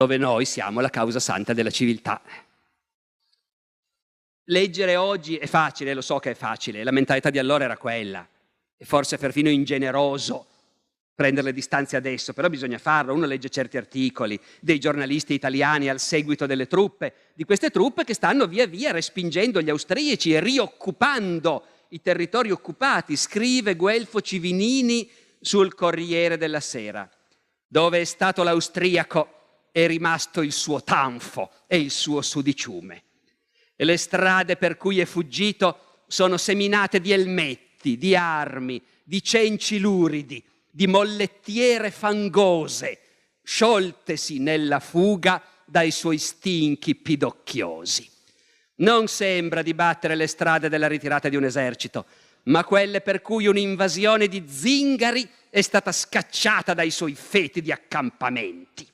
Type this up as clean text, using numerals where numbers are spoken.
dove noi siamo la causa santa della civiltà. Leggere oggi è facile, lo so che è facile, la mentalità di allora era quella, e forse perfino ingeneroso prendere le distanze adesso, però bisogna farlo. Uno legge certi articoli dei giornalisti italiani al seguito delle truppe, di queste truppe che stanno via via respingendo gli austriaci e rioccupando i territori occupati. Scrive Guelfo Civinini sul Corriere della Sera: dove è stato l'austriaco è rimasto il suo tanfo e il suo sudiciume, e le strade per cui è fuggito sono seminate di elmetti, di armi, di cenci luridi, di mollettiere fangose, scioltesi nella fuga dai suoi stinchi pidocchiosi. Non sembra di battere le strade della ritirata di un esercito, ma quelle per cui un'invasione di zingari è stata scacciata dai suoi fetidi accampamenti.